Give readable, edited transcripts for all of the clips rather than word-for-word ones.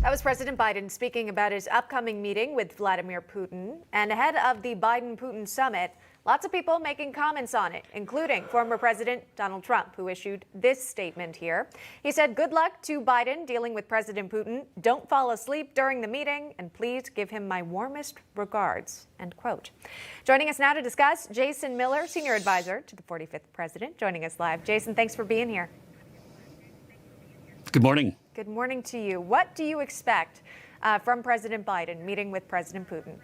That was President Biden speaking about his upcoming meeting with Vladimir Putin. And ahead of the Biden-Putin summit, lots of people making comments on it, including former President Donald Trump, who issued this statement here. He said, "Good luck to Biden dealing with President Putin. Don't fall asleep during the meeting, and please give him my warmest regards." End quote. Joining us now to discuss, Jason Miller, senior advisor to the 45th president, joining us live. Jason, thanks for being here. Good morning. Good morning to you. What do you expect from President Biden meeting with President Putin?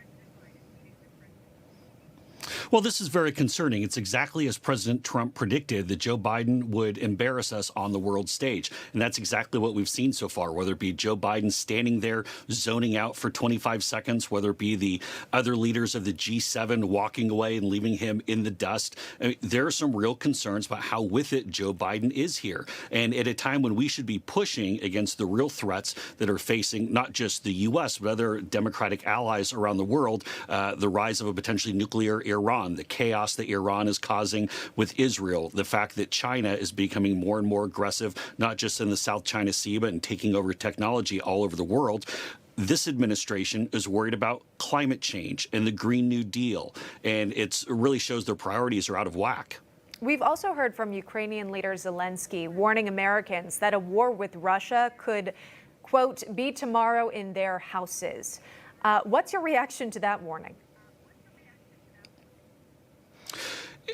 Well, this is very concerning. It's exactly as President Trump predicted, that Joe Biden would embarrass us on the world stage. And that's exactly what we've seen so far, whether it be Joe Biden standing there zoning out for 25 seconds, whether it be the other leaders of the G7 walking away and leaving him in the dust. I mean, there are some real concerns about how with it Joe Biden is here. And at a time when we should be pushing against the real threats that are facing not just the U.S., but other Democratic allies around the world, the rise of a potentially nuclear Iran, the chaos that Iran is causing with Israel, the fact that China is becoming more and more aggressive, not just in the South China Sea, but in taking over technology all over the world. This administration is worried about climate change and the Green New Deal, and it really shows their priorities are out of whack. We've also heard from Ukrainian leader Zelensky warning Americans that a war with Russia could, quote, be tomorrow in their houses. What's your reaction to that warning?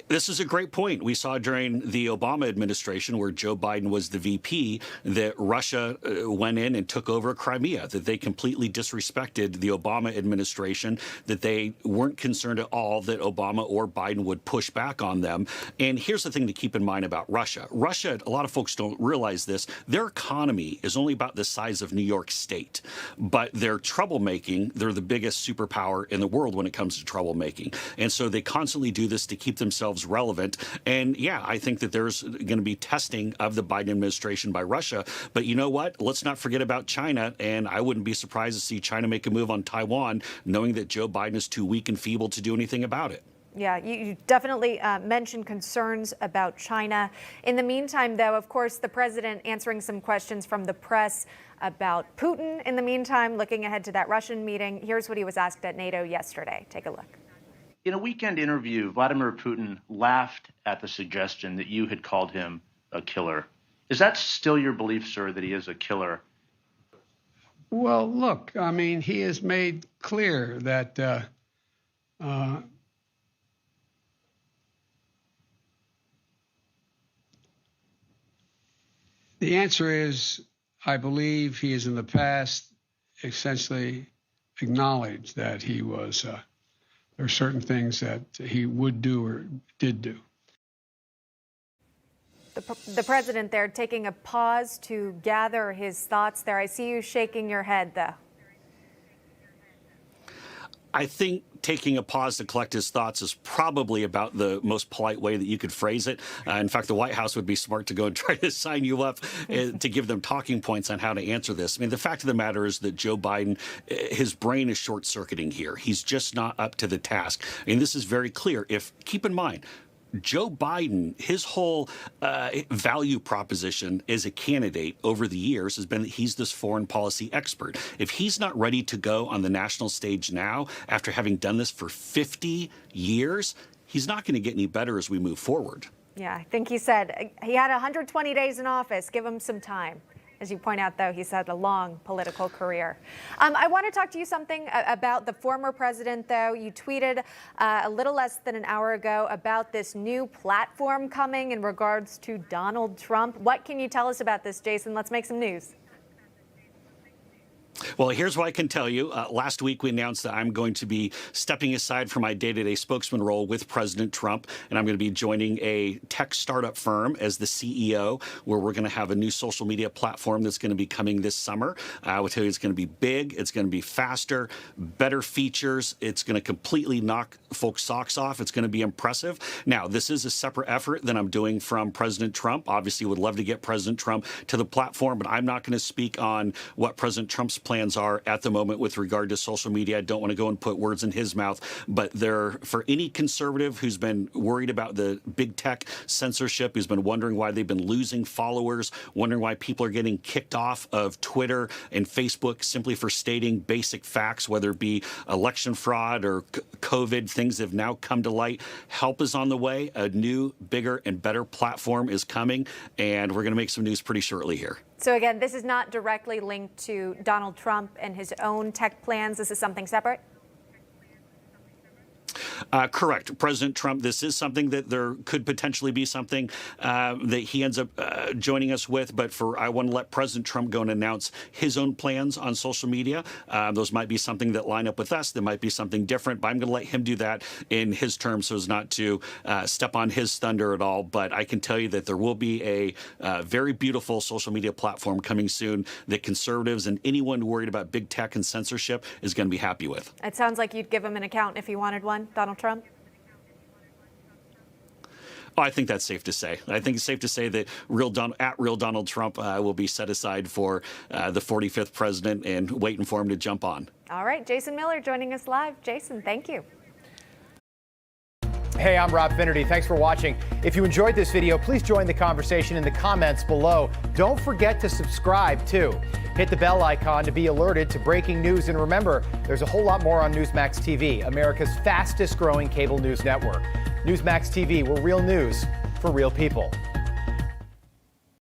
This is a great point. We saw during the Obama administration, where Joe Biden was the VP, that Russia went in and took over Crimea, that they completely disrespected the Obama administration, that they weren't concerned at all that Obama or Biden would push back on them. And here's the thing to keep in mind about Russia. Russia, a lot of folks don't realize this, their economy is only about the size of New York State. But their troublemaking, they're the biggest superpower in the world when it comes to troublemaking. And so they constantly do this to keep themselves relevant. And yeah, I think that there's going to be testing of the Biden administration by Russia. But you know what? Let's not forget about China. And I wouldn't be surprised to see China make a move on Taiwan, knowing that Joe Biden is too weak and feeble to do anything about it. Yeah, you definitely mentioned concerns about China. In the meantime, though, of course, the president answering some questions from the press about Putin. In the meantime, looking ahead to that Russian meeting, here's what he was asked at NATO yesterday. Take a look. In a weekend interview, Vladimir Putin laughed at the suggestion that you had called him a killer. Is that still your belief, sir, that he is a killer? Well, look, I mean, he has made clear that the answer is, I believe he has in the past essentially acknowledged that he was there are certain things that he would do or did do. The president there taking a pause to gather his thoughts there. I see you shaking your head, though. I think taking a pause to collect his thoughts is probably about the most polite way that you could phrase it. In fact, the White House would be smart to go and try to sign you up to give them talking points on how to answer this. I mean, the fact of the matter is that Joe Biden, his brain is short-circuiting here. He's just not up to the task. I mean, this is very clear. Keep in mind, Joe Biden, his whole value proposition as a candidate over the years has been that he's this foreign policy expert. If he's not ready to go on the national stage now, after having done this for 50 years, he's not going to get any better as we move forward. Yeah, I think he said he had 120 days in office. Give him some time. As you point out, though, he's had a long political career. I want to talk to you something about the former president, though. You tweeted a little less than an hour ago about this new platform coming in regards to Donald Trump. What can you tell us about this, Jason? Let's make some news. Well, here's what I can tell you. Last week, we announced that I'm going to be stepping aside from my day-to-day spokesman role with President Trump, and I'm going to be joining a tech startup firm as the CEO, where we're going to have a new social media platform that's going to be coming this summer. I will tell you, it's going to be big, it's going to be faster, better features, it's going to completely knock folks' socks off, it's going to be impressive. Now, this is a separate effort that I'm doing from President Trump. Obviously, would love to get President Trump to the platform, but I'm not going to speak on what President Trump's plan plans are at the moment with regard to social media. I don't want to go and put words in his mouth, but for any conservative who's been worried about the big tech censorship, who's been wondering why they've been losing followers, wondering why people are getting kicked off of Twitter and Facebook simply for stating basic facts, whether it be election fraud or COVID, things have now come to light. Help is on the way. A new, bigger, and better platform is coming, and we're going to make some news pretty shortly here. So again, this is not directly linked to Donald Trump and his own tech plans. This is something separate? Correct. President Trump, this is something that there could potentially be something that he ends up joining us with. But I want to let President Trump go and announce his own plans on social media. Those might be something that line up with us. There might be something different. But I'm going to let him do that in his terms so as not to step on his thunder at all. But I can tell you that there will be a very beautiful social media platform coming soon that conservatives and anyone worried about big tech and censorship is going to be happy with. It sounds like you'd give him an account if he wanted one, Donald Trump? Oh, I think that's safe to say. I think it's safe to say that real Donald Trump will be set aside for the 45th president and waiting for him to jump on. All right, Jason Miller joining us live. Jason, thank you. Hey, I'm Rob Finnerty. Thanks for watching. If you enjoyed this video, please join the conversation in the comments below. Don't forget to subscribe, too. Hit the bell icon to be alerted to breaking news. And remember, there's a whole lot more on Newsmax TV, America's fastest growing cable news network. Newsmax TV, where real news for real people.